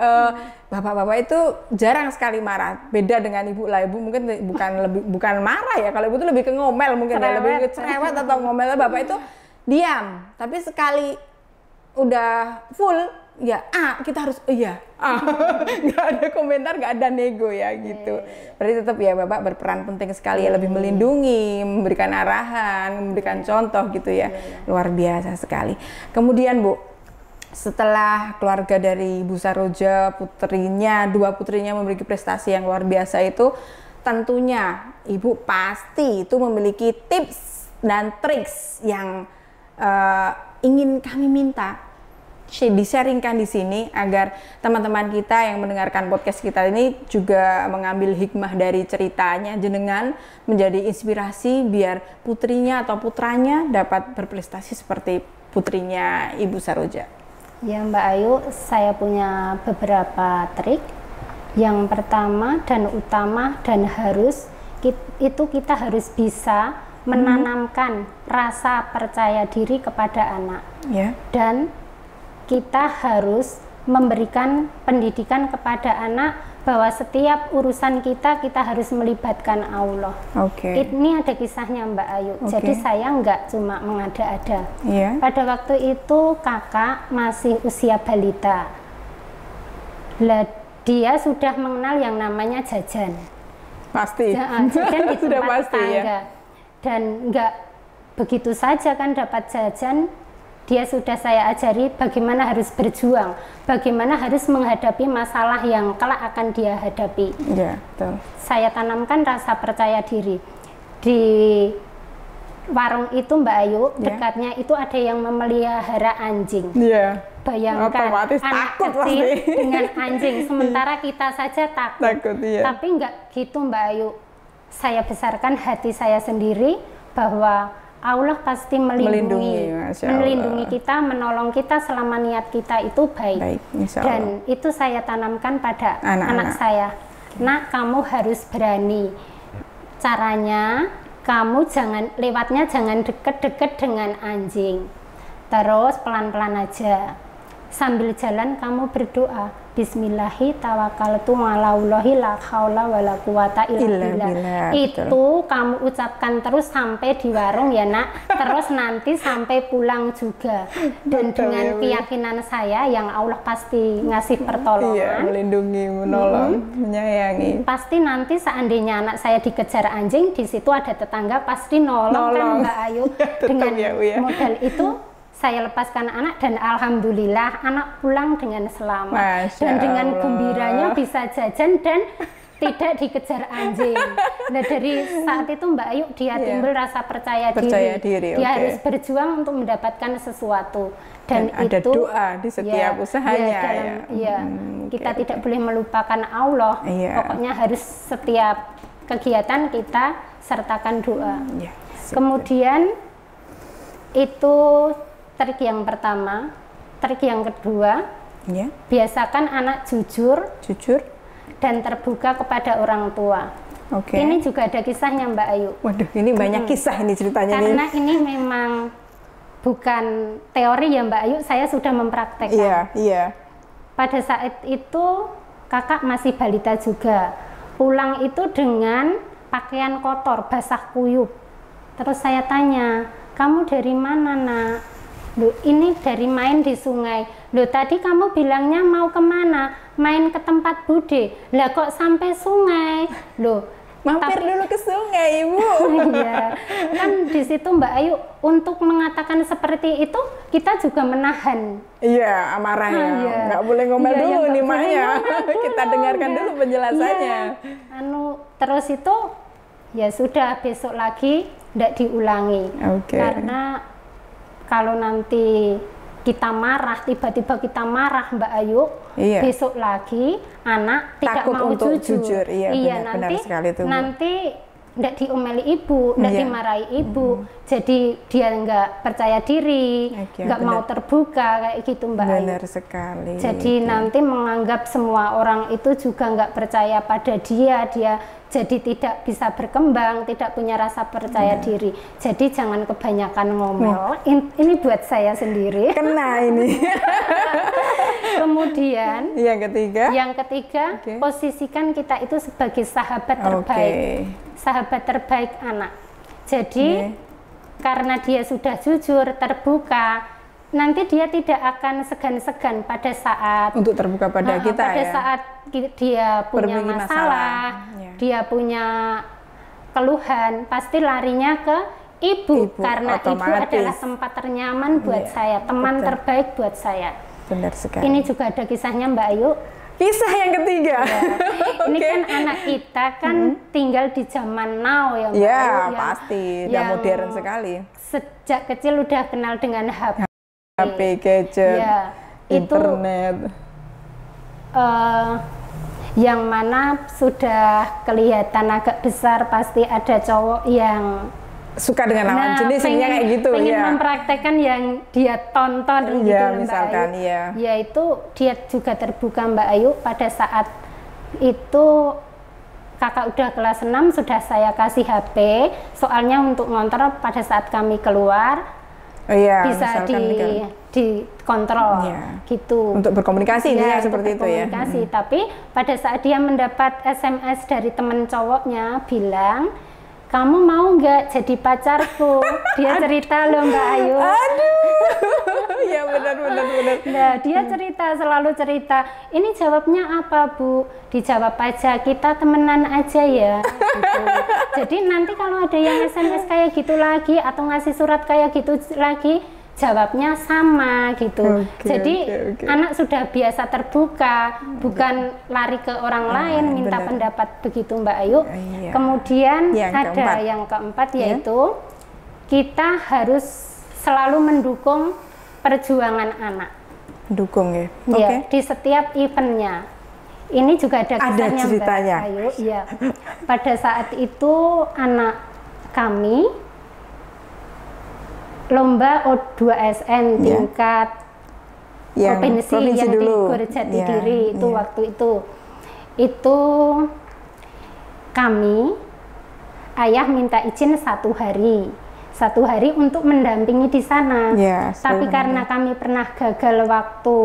Bapak-bapak itu jarang sekali marah. Beda dengan Ibu lah. Ibu mungkin bukan marah ya. Kalau Ibu itu lebih ke ngomel mungkin lebih ke cerewet atau ngomel. Bapak itu diam. Tapi sekali udah full kita harus nggak ada komentar, nggak ada nego ya gitu. Berarti tetap ya Bapak berperan penting sekali ya, lebih melindungi, memberikan arahan, memberikan contoh gitu ya. Luar biasa sekali. Kemudian Bu, setelah keluarga dari Ibu Saroja, dua putrinya memiliki prestasi yang luar biasa itu, tentunya Ibu pasti itu memiliki tips dan triks yang ingin kami minta di-sharingkan di sini agar teman-teman kita yang mendengarkan podcast kita ini juga mengambil hikmah dari ceritanya jenengan, menjadi inspirasi biar putrinya atau putranya dapat berprestasi seperti putrinya Ibu Saroja. Ya Mbak Ayu, saya punya beberapa trik. Yang pertama dan utama dan kita harus bisa menanamkan rasa percaya diri kepada anak. Dan kita harus memberikan pendidikan kepada anak bahwa setiap urusan kita harus melibatkan Allah. Ini ada kisahnya Mbak Ayu. Jadi saya nggak cuma mengada-ada. Pada waktu itu kakak masih usia balita. Dia sudah mengenal yang namanya jajan. Pasti. Jajan di sudah tempat pasti tangga. Ya. Dan nggak begitu saja kan dapat jajan. Dia sudah saya ajari bagaimana harus berjuang, bagaimana harus menghadapi masalah yang kelak akan dia hadapi. Betul. Saya tanamkan rasa percaya diri. Di warung itu Mbak Ayu, dekatnya itu ada yang memelihara anjing. Bayangkan anak kecil dengan anjing, sementara kita saja takut. Tapi nggak gitu Mbak Ayu. Saya besarkan hati saya sendiri bahwa Allah pasti melindungi kita, menolong kita selama niat kita itu baik. Dan itu saya tanamkan pada anak saya. Nak, kamu harus berani. Caranya, kamu jangan deket-deket dengan anjing. Terus pelan-pelan aja. sambil jalan kamu berdoa, Bismillahi tawakkaltu 'alallahi la haula wala quwata illa billah. Itu kamu ucapkan terus sampai di warung ya nak, terus nanti sampai pulang juga. Dan dengan keyakinan saya yang Allah pasti ngasih pertolongan, melindungi, menolong, menyayangi. Pasti nanti seandainya anak saya dikejar anjing, di situ ada tetangga pasti nolong. Kan Mbak Ayu. Dengan modal itu saya lepaskan anak dan alhamdulillah anak pulang dengan selamat. Masya dan dengan Allah. gembiranya bisa jajan dan tidak dikejar anjing. Nah dari saat itu Mbak Ayu dia timbul rasa percaya diri. Dia harus berjuang untuk mendapatkan sesuatu dan ada itu doa di setiap usahanya. Kita tidak boleh melupakan Allah. Pokoknya harus setiap kegiatan kita sertakan doa. Kemudian itu trik yang pertama. Trik yang kedua, biasakan anak jujur dan terbuka kepada orang tua. Ini juga ada kisahnya Mbak Ayu. Waduh, ini banyak kisah ini ceritanya. Karena ini memang bukan teori ya Mbak Ayu, saya sudah mempraktekkan. Pada saat itu kakak masih balita juga. Pulang itu dengan pakaian kotor, basah kuyup. Terus saya tanya, kamu dari mana nak? Loh, ini dari main di sungai. Loh, tadi kamu bilangnya mau kemana? Main ke tempat bude. Lah kok sampai sungai? Loh, mampir dulu ke sungai, Ibu. Iya, kan di situ Mbak Ayu untuk mengatakan seperti itu kita juga menahan. Iya, amarahnya. Nggak boleh ngomel dulu nih maknya. Kita dengarkan dulu penjelasannya. Terus itu ya sudah, besok lagi tidak diulangi. Karena kalau nanti kita marah, tiba-tiba kita marah Mbak Ayu, besok lagi anak tidak mau jujur. Nanti tidak diomeli ibu, tidak dimarahi ibu, jadi dia nggak percaya diri, nggak mau terbuka kayak gitu Mbak Ayu. Benar sekali. Jadi nanti menganggap semua orang itu juga nggak percaya pada dia jadi tidak bisa berkembang, tidak punya rasa percaya diri. Jadi jangan kebanyakan ngomel. Ini buat saya sendiri. Kena ini. Kemudian yang ketiga, posisikan kita itu sebagai sahabat terbaik. Sahabat terbaik anak. Jadi karena dia sudah jujur, terbuka, nanti dia tidak akan segan-segan pada saat untuk terbuka pada kita pada saat dia punya masalah, dia punya keluhan, pasti larinya ke ibu karena ibu adalah tempat ternyaman buat saya, teman terbaik buat saya. Benar sekali. Ini juga ada kisahnya Mbak Ayu. Kisah yang ketiga. Ini kan anak kita kan tinggal di zaman now ya Mbak Ayu. Pasti, udah modern sekali. Sejak kecil udah kenal dengan HP, gadget, internet. Yang mana sudah kelihatan agak besar, pasti ada cowok yang suka dengan lawan jenis, kayak gitu. Pengen mempraktekkan yang dia tonton gitu misalkan, Mbak Ayu. Yaitu dia juga terbuka Mbak Ayu pada saat itu kakak udah kelas 6 sudah saya kasih HP, soalnya untuk ngontrol pada saat kami keluar. Bisa dikontrol gitu. Untuk berkomunikasi seperti itu ya. Tapi pada saat dia mendapat SMS dari teman cowoknya bilang, kamu mau nggak jadi pacarku? Dia cerita loh Mbak Ayu. Ya benar. Nah, dia selalu cerita. Ini jawabnya apa Bu? Dijawab aja, kita temenan aja ya. Gitu. Jadi nanti kalau ada yang SMS kayak gitu lagi atau ngasih surat kayak gitu lagi, jawabnya sama gitu. Jadi anak sudah biasa terbuka, bukan lari ke orang lain minta pendapat begitu Mbak Ayu. Kemudian yang keempat yaitu kita harus selalu mendukung perjuangan anak. Dukung di setiap eventnya. Ini juga ada kisahnya Mbak Ayu. Pada saat itu anak kami lomba O2SN tingkat provinsi yang di Gor Jatidiri itu waktu itu kami ayah minta izin 1 hari satu hari untuk mendampingi di sana. Tapi karena kami pernah gagal waktu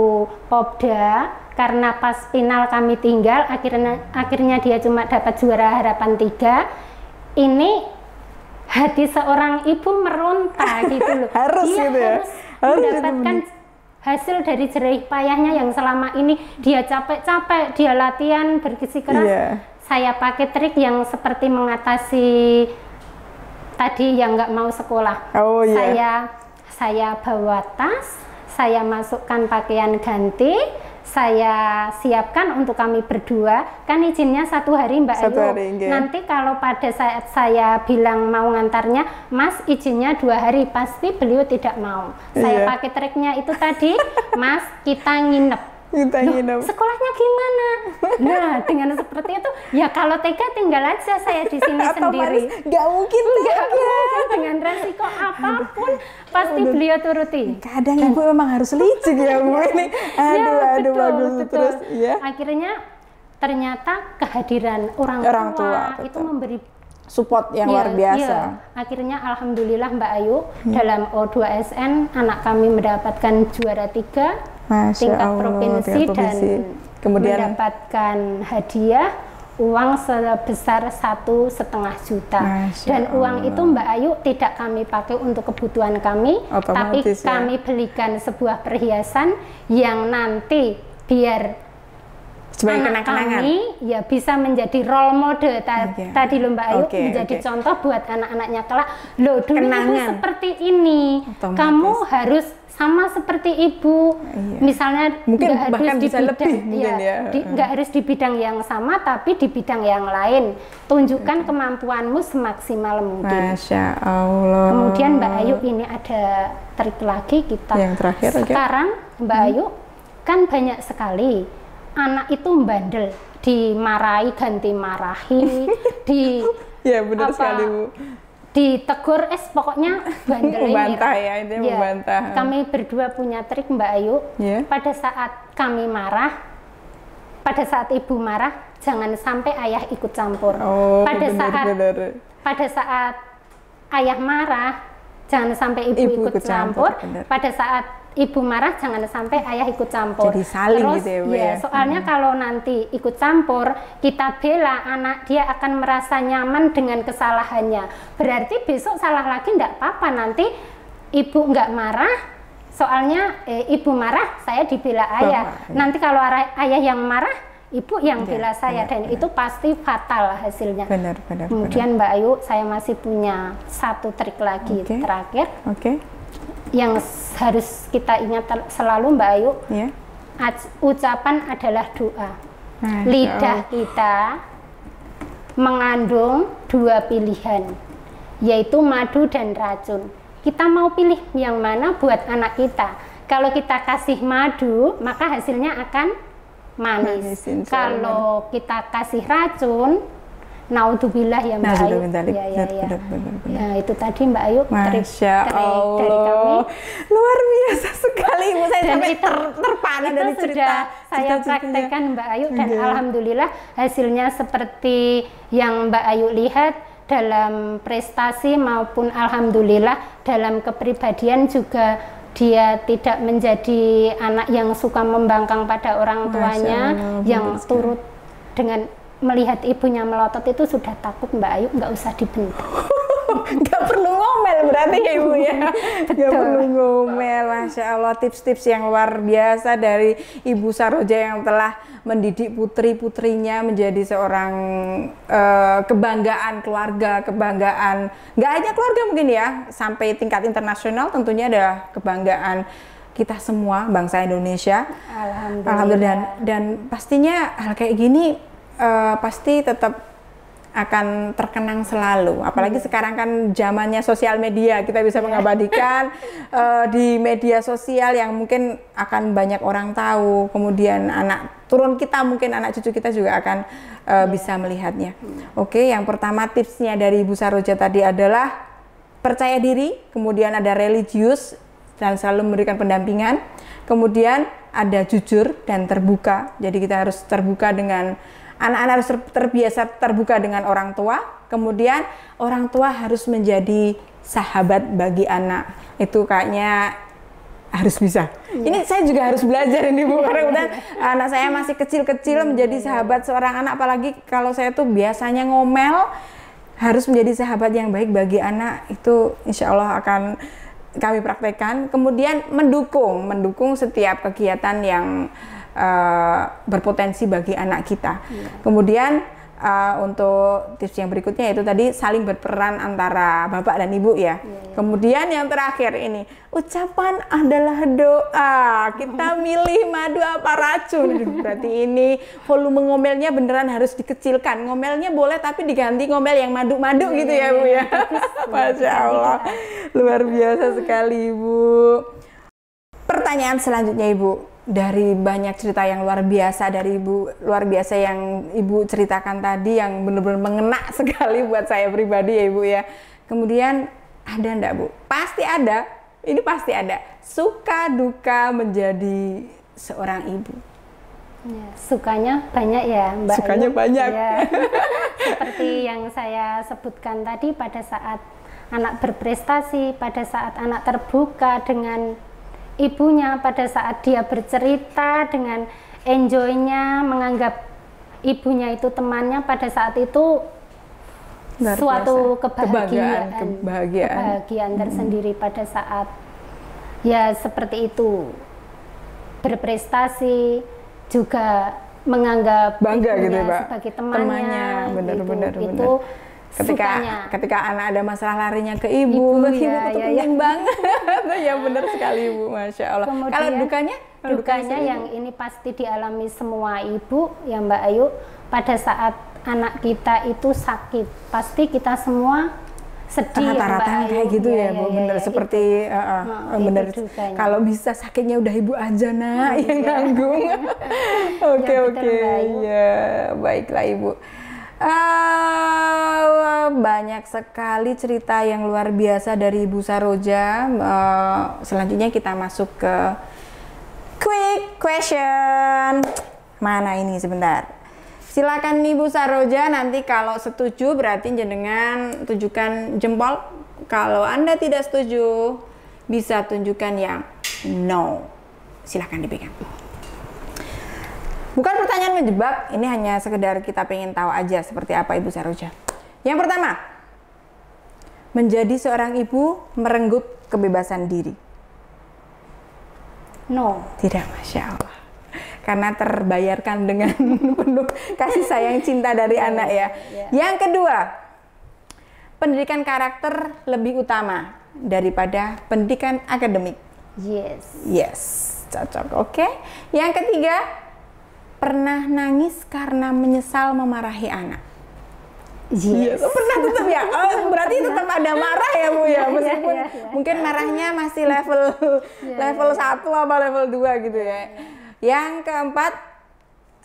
Popda, karena pas final kami tinggal, akhirnya dia cuma dapat juara harapan 3. Ini hati seorang ibu meronta gitu loh. Dia gitu ya? harus mendapatkan hasil dari jerih payahnya yang selama ini dia capek-capek, dia latihan bersikeras. Saya pakai trik yang seperti mengatasi tadi yang nggak mau sekolah. Saya bawa tas, saya masukkan pakaian ganti, saya siapkan untuk kami berdua. Kan izinnya 1 hari Mbak Ayu. Nanti kalau pada saat saya bilang mau ngantarnya, Mas izinnya 2 hari, pasti beliau tidak mau. Saya pakai triknya itu tadi, Mas kita nginep. Sekolahnya gimana? Nah, dengan seperti itu, ya kalau tega tinggal aja saya di sini sendiri. Nggak mungkin dengan resiko apapun pasti beliau turuti. Kadang ibu memang harus licik ya Bu ini. Aduh, bagus. Terus akhirnya ternyata kehadiran orang tua itu memberi support yang luar biasa. Akhirnya alhamdulillah Mbak Ayu dalam O2SN anak kami mendapatkan juara 3 tingkat provinsi dan kemudian mendapatkan hadiah uang sebesar 1,5 juta. Dan uang itu Mbak Ayu tidak kami pakai untuk kebutuhan kami, tapi kami belikan sebuah perhiasan yang nanti biar anak kami ya bisa menjadi role model tadi loh Mbak Ayu, menjadi contoh buat anak-anaknya kelak. Loh dulu ibu seperti ini, kamu harus sama seperti ibu. Misalnya mungkin nggak harus di bisa bidang, nggak harus di bidang yang sama, tapi di bidang yang lain. Tunjukkan kemampuanmu semaksimal mungkin. Masya Allah. Kemudian Mbak Ayu ini ada trik lagi kita. Yang terakhir sekarang Mbak Ayu kan banyak sekali anak itu bandel, dimarahi ganti marahi, benar sekali Bu. Ditegur, pokoknya bandel. Membantah ya, itu membantah. Kami berdua punya trik Mbak Ayu. Pada saat kami marah, pada saat ibu marah, jangan sampai ayah ikut campur. Pada saat ayah marah, jangan sampai ibu ikut campur. Pada saat ibu marah, jangan sampai ayah ikut campur. Jadi saling. Terus, gitu ya Bu ya. Soalnya kalau nanti ikut campur, kita bela anak, dia akan merasa nyaman dengan kesalahannya. Berarti besok salah lagi enggak apa-apa, nanti ibu nggak marah, soalnya ibu marah, saya dibela ayah. Nanti kalau ayah yang marah, ibu yang bela saya, dan itu pasti fatal hasilnya. Kemudian Mbak Ayu, saya masih punya satu trik lagi terakhir. Yang harus kita ingat selalu Mbak Ayu, ucapan adalah doa. Lidah kita mengandung 2 pilihan, yaitu madu dan racun. Kita mau pilih yang mana buat anak kita. Kalau kita kasih madu, maka hasilnya akan manis. Kalau kita kasih racun, naudzubillah ya Mbak Ayu. Ya itu tadi Mbak Ayu, trik dari kami. Luar biasa sekali Bu, saya sampai terpana dari cerita. Saya praktekkan Mbak Ayu, dan alhamdulillah hasilnya seperti yang Mbak Ayu lihat dalam prestasi maupun alhamdulillah dalam kepribadian juga. Dia tidak menjadi anak yang suka membangkang pada orang tuanya, yang turut dengan melihat ibunya melotot itu sudah takut Mbak Ayu, nggak usah dibentuk. Nggak perlu ngomel berarti ya Ibu ya. Nggak perlu ngomel. Masya Allah, tips-tips yang luar biasa dari Ibu Saroja yang telah mendidik putri-putrinya menjadi seorang kebanggaan keluarga, kebanggaan nggak hanya keluarga mungkin ya, sampai tingkat internasional tentunya adalah kebanggaan kita semua bangsa Indonesia. Alhamdulillah. Dan pastinya hal kayak gini pasti tetap akan terkenang selalu, apalagi sekarang kan zamannya sosial media, kita bisa mengabadikan di media sosial yang mungkin akan banyak orang tahu, kemudian anak turun kita, mungkin anak cucu kita juga akan bisa melihatnya. Oke, yang pertama tipsnya dari Ibu Saroja tadi adalah percaya diri, kemudian ada religius dan selalu memberikan pendampingan, kemudian ada jujur dan terbuka, jadi kita harus terbuka dengan anak-anak, harus terbiasa terbuka dengan orang tua, kemudian orang tua harus menjadi sahabat bagi anak. Itu kayaknya harus bisa. Ini saya juga harus belajar ini Bu, karena kemudian anak saya masih kecil-kecil menjadi sahabat seorang anak, apalagi kalau saya tuh biasanya ngomel, harus menjadi sahabat yang baik bagi anak. Itu insya Allah akan kami praktekkan. Kemudian mendukung setiap kegiatan yang berpotensi bagi anak kita. Kemudian untuk tips yang berikutnya yaitu tadi saling berperan antara bapak dan ibu ya. Kemudian yang terakhir ini, ucapan adalah doa. Kita milih madu apa racun. Berarti ini volume ngomelnya beneran harus dikecilkan. Ngomelnya boleh tapi diganti ngomel yang madu-madu gitu ya Bu ya. Masya Allah, luar biasa sekali Ibu. Pertanyaan selanjutnya Ibu, dari banyak cerita yang luar biasa dari Ibu, luar biasa yang Ibu ceritakan tadi yang benar-benar mengena sekali buat saya pribadi ya Ibu ya. Kemudian ada enggak Bu? Pasti ada, ini pasti ada. Suka duka menjadi seorang ibu. Ya, sukanya banyak ya Mbak. Sukanya Ayu. banyak. Ya. Seperti yang saya sebutkan tadi, pada saat anak berprestasi, pada saat anak terbuka dengan ibunya, pada saat dia bercerita dengan enjoy-nya, menganggap ibunya itu temannya, pada saat itu suatu kebahagiaan tersendiri pada saat ya seperti itu, berprestasi, juga menganggap bangga gitu ya Pak, sebagai temannya benar-benar itu ketika anak ada masalah larinya ke ibu penting banget. Ya benar sekali Ibu, Masya Allah. Kemudian, kalau dukanya yang ini pasti dialami semua ibu ya Mbak Ayu, pada saat anak kita itu sakit pasti kita semua sedih rata-rata kayak gitu ya Bu, bener seperti bener. Kalau bisa sakitnya udah ibu aja nak yang nanggung. Oke, ya baiklah Ibu. Banyak sekali cerita yang luar biasa dari Ibu Saroja. Selanjutnya kita masuk ke quick question. Mana ini sebentar? Silakan Ibu Saroja, nanti kalau setuju berarti jenengan tunjukkan jempol. Kalau Anda tidak setuju bisa tunjukkan yang no. Silakan dipegang. Bukan pertanyaan menjebak, ini hanya sekedar kita pengen tahu aja seperti apa Ibu Saroja. Yang pertama, menjadi seorang ibu merenggut kebebasan diri. No. Tidak, Masya Allah. Karena terbayarkan dengan penuh kasih sayang cinta dari anak ya. Yang kedua, pendidikan karakter lebih utama daripada pendidikan akademik. Yes, cocok. Oke. Yang ketiga, pernah nangis karena menyesal memarahi anak. Yes. Pernah tetap ya? Oh, berarti tetap ada marah ya Bu ya, meskipun mungkin marahnya masih level 1 apa level 2 gitu ya. Yang keempat,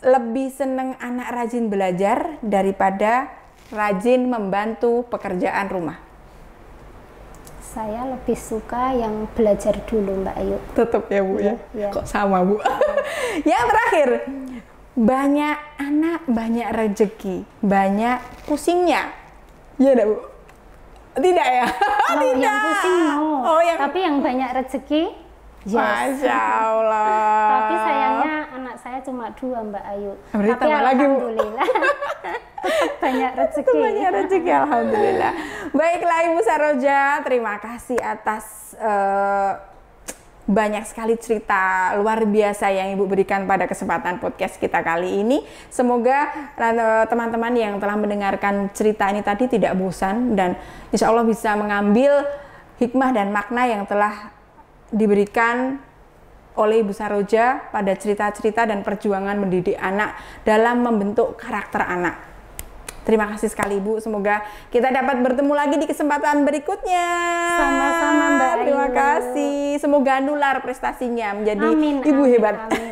lebih seneng anak rajin belajar daripada rajin membantu pekerjaan rumah. Saya lebih suka yang belajar dulu Mbak Ayu. Tetap ya Bu ya? Kok sama Bu? Yang terakhir, banyak anak, banyak rezeki, banyak pusingnya. Iya enggak Bu? Tidak ya? Tidak. Yang pusing no. Tapi yang banyak rezeki, Masya Allah. Tapi sayangnya anak saya cuma 2 Mbak Ayu. Berarti tapi alhamdulillah banyak rezeki. Banyak rezeki, alhamdulillah. Baiklah Ibu Saroja, terima kasih atas banyak sekali cerita luar biasa yang Ibu berikan pada kesempatan podcast kita kali ini. Semoga teman-teman yang telah mendengarkan cerita ini tadi tidak bosan dan insya Allah bisa mengambil hikmah dan makna yang telah diberikan oleh Ibu Saroja pada cerita-cerita dan perjuangan mendidik anak dalam membentuk karakter anak. Terima kasih sekali Ibu, semoga kita dapat bertemu lagi di kesempatan berikutnya. Sama-sama Mbak Ayu. Terima kasih, semoga nular prestasinya menjadi ibu hebat. Amin.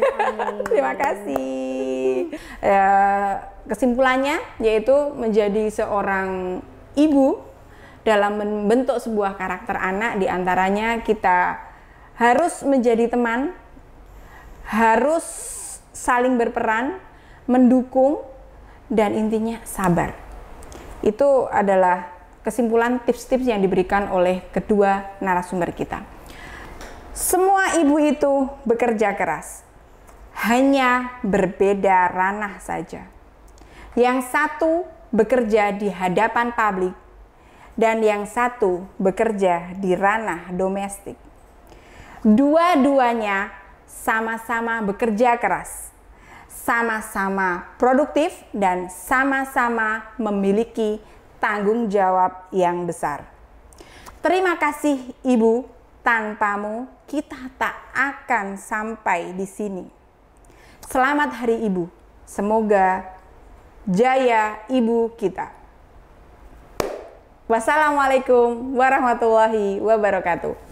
Terima kasih. Kesimpulannya yaitu menjadi seorang ibu dalam membentuk sebuah karakter anak, diantaranya kita harus menjadi teman, harus saling berperan, mendukung, dan intinya sabar. Itu adalah kesimpulan tips-tips yang diberikan oleh kedua narasumber kita. Semua ibu itu bekerja keras, hanya berbeda ranah saja. Yang satu bekerja di hadapan publik, dan yang satu bekerja di ranah domestik. Dua-duanya sama-sama bekerja keras, sama-sama produktif, dan sama-sama memiliki tanggung jawab yang besar. Terima kasih Ibu, tanpamu kita tak akan sampai di sini. Selamat Hari Ibu, semoga jaya ibu kita. Wassalamualaikum warahmatullahi wabarakatuh.